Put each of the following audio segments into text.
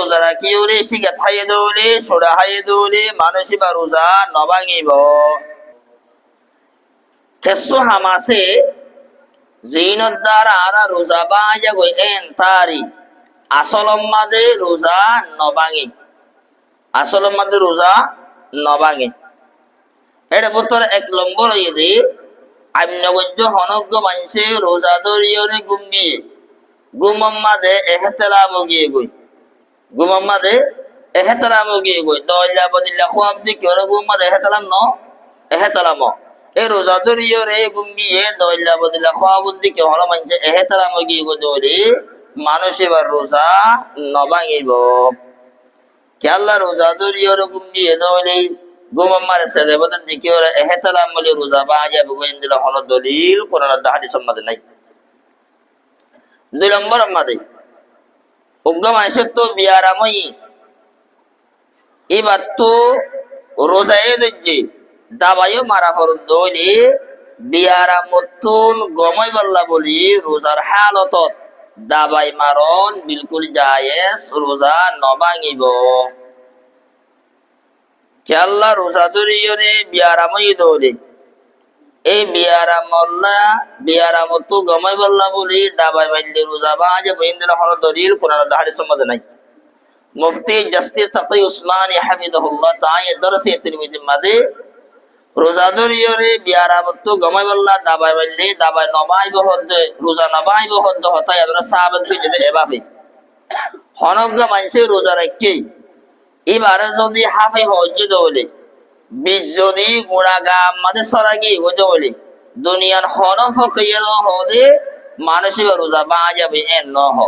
রোজা রাখি ওরে শিখে থাইয়ে দৌলে সোড়া হাইয়ে দৌলে মানুষই বা রোজা নবাঙিব খেসু হামাসে জিনত দ্বারা আরা রোজা বাঁজা গই এন তারি আসলম মাদে রোজা নবাঙি আসলম মাদে রোজা নবাঙি এটা বতর এক নম্বর ইয়ে আইনগজ্য হনজ্ঞ মানসে রোজা দরিয়রে গুঙ্গিয়ে গুমম্মাদে এহতেলাম গিয়ে গই গুমম্মাদে এহতেলাম গিয়ে গই দল্লা বদিল্লা খুয়াবদি কেউ গুমম্মাদে এহতেলাম ন এহতেলাম এই রোজা দরিয়রে গুঙ্গিয়ে দল্লা বদিল্লা খুয়াবদি কেউ হলো মানসে এহতেলাম গিয়ে গই দৌড়ি মানুষ এবার রোজা নবাঙিব কেল্লা রোজা দরিয়রে গুঙ্গিয়ে দৌড়ি গুমম্মার ছেলে বদের দিকে ওরা এহতেলাম বলে রোজা বাজা বুগিন দিল হলো দলিল কোরআন হাদিস সম্মাদে নাই দুই নম্বর আমাদের উগ্র মানুষের তো বিয়ারাময়ী এবার তো রোজায় দজ্জে দাবাইও মারা ফরদ দইলে বিয়ারামতুল গময় বল্লা বলি রোজার হালত দাবাই মারণ বিলকুল জায়েজ রোজা নবাঙিব আল্লাহ রোজা দরিয়রে বিয়ারাময়ী দৌলে এই বিয়ারামতো গমাই বল্লা বলি দাবাই মাইলে রোজা বাজে বইন্দিল হল দলিল কোরআন হাদিস সম্বন্ধে নাই মুফতি জাস্টিস তাকি উসমানী হাফিজাহুল্লাহ তাই দরসে তিরমিজি মাদে রোজা দরিয়রে বিয়ারামতো গমাই বল্লা দাবাই মাইলে দাবাই নবাইব হদ রোজা নবাইব হদ হতাই আদরা সাহাবাত যেতে এভাবে হনজ্ঞ মানুষের রোজা রাখি এবারে যদি হাফে হজ্জে দৌলে বীজ যদি গোড়া গাম মাঝে সরাগি হজে বলে দুনিয়ার হন ফকির হদে মানুষের রোজা বা যাবে এন ন হ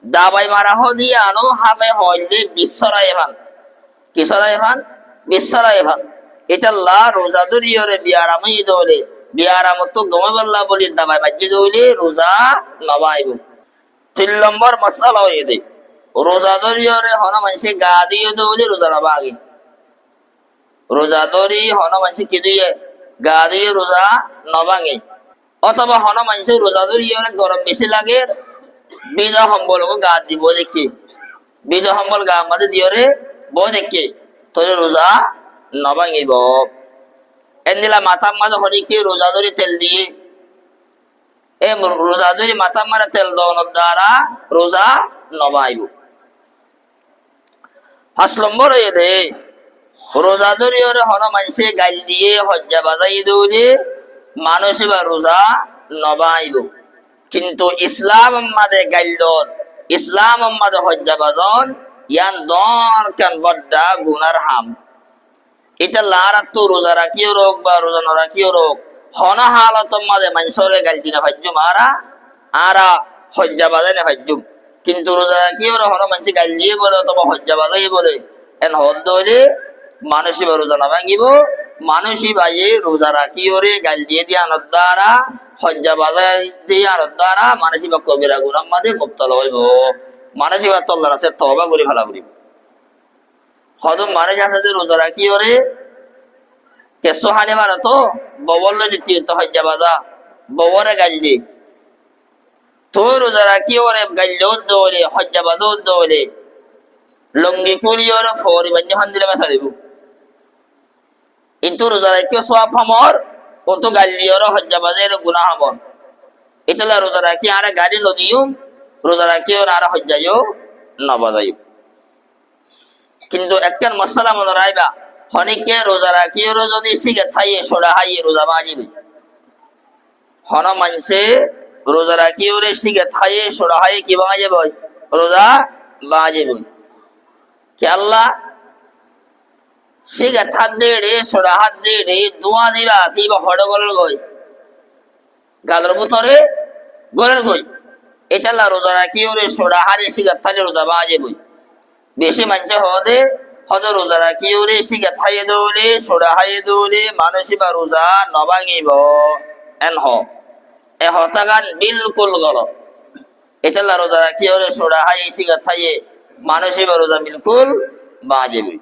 দাবাই মারা হদি আনো হাফে হইলে বিশ্বরায় ভান কিসরায় ভান বিশ্বরায় ভান এটা লা রোজা দরিয়রে বিয়ারামই দৌলে বিয়ারামত গমবল্লা বলি দাবাই মাঝে দৌলে রোজা নবাইব 3 নম্বর মাসালা হয়ে দে রোজা দরিয়রে হন মানুষে গা দিয়ে দৌলে রোজা নবাগে রোজা দরি হন মানুষ কি দিয়ে গা দিয়ে রোজা নবাঙে অথবা হন মানুষ রোজা দরি গরম বেশি লাগে বীজা সম্বল গা দিব দেখি বীজা সম্বল গা মাঝে দিয়ে বো দেখি তোর রোজা নবাঙিব এনদিলা মাথার মাঝে হরিকে রোজা দরি তেল দিয়ে এ রোজা দরি মাথার মারে তেল দেওয়ানোর দ্বারা রোজা নবাইব 5 নম্বর রে রোজা দরিয়রে হন মানুষে গাইল দিয়ে হজ্জা বাজাই দৌলে মানুষ বা রোজা নবাইব কিন্তু ইসলাম আমাদের গাইল ইসলাম আমাদের হজ্জা বাজন ইয়ান দরকান বড্ডা গুনার হাম এটা লারাত তো রোজা রাখিও রোগ বা রোজা না রাখিও রোগ হন হালত আমাদের মানুষরে গাইল দিনা হজ্জু মারা আরা হজ্জা বাজানে হজ্জু কিন্তু রোজা রাখিও হন মানুষ গাইল দিয়ে বলে অথবা হজ্জা বাজাই বলে এন হদ দৌলে মানুষই বা রোজা না ভাঙিব মানুষই ভাইয়ে রোজা রাখি ওরে গাল দিয়ে দিয়ে আনার দ্বারা হজ্জা বাজাই দিয়ে আনার দ্বারা মানুষই বা কবিরা গুনার মাঝে মুক্তল হইব মানুষই বা তল্লার আছে তবা করে ফেলা করিব হদম মানুষ আছে যে রোজা রাখি ওরে কেসো হানে মারা তো ববল জিত হজ্জা বাজা ববরে গাল দিয়ে তো রোজা রাখি ওরে গাল দৌড়ে হজ্জা বাজা দৌড়ে লঙ্গি কুলি ওরে ফরি বাঞ্জে হান্দিলে মেসা দিব কিন্তু রোজা রাখি সব আমর ও তো গালিওর হজ্জা বাজের গুনাহ আমর এতলা রোজা রাখি আরে গালি নদিও রোজা রাখি ওর আর হজ্জায়ও না বাজাইও কিন্তু একটা মশলা মনে রাখবা হনিকে রোজা রাখি ওর যদি শিখে থাইয়ে সোড়া হাইয়ে রোজা বাজিবে হন মানসে রোজা রাখি ওরে শিখে থাইয়ে সোড়া হাইয়ে কি বাজে রোজা বাজিবে কে আল্লাহ শিখে থাক দে রে সোড়া হাত দে রে দোয়া দিবা আসিবা হড় গলের গই গালের ভিতরে গলের গই এটা লা রোজা রাখি ওরে সোড়া হারে শিখে থাকলে রোজা বাজে বই বেশি মানছে হদে রোজা রাখি ওরে শিখে থাইয়ে দৌলে সোড়া হাইয়ে দৌলে মানুষই বা রোজা নবাঙিব এন হ এ হতাগান বিলকুল গল এটা লা রোজা রাখি ওরে সোড়া হাইয়ে শিখে থাইয়ে মানুষই বা রোজা বিলকুল বাজে বই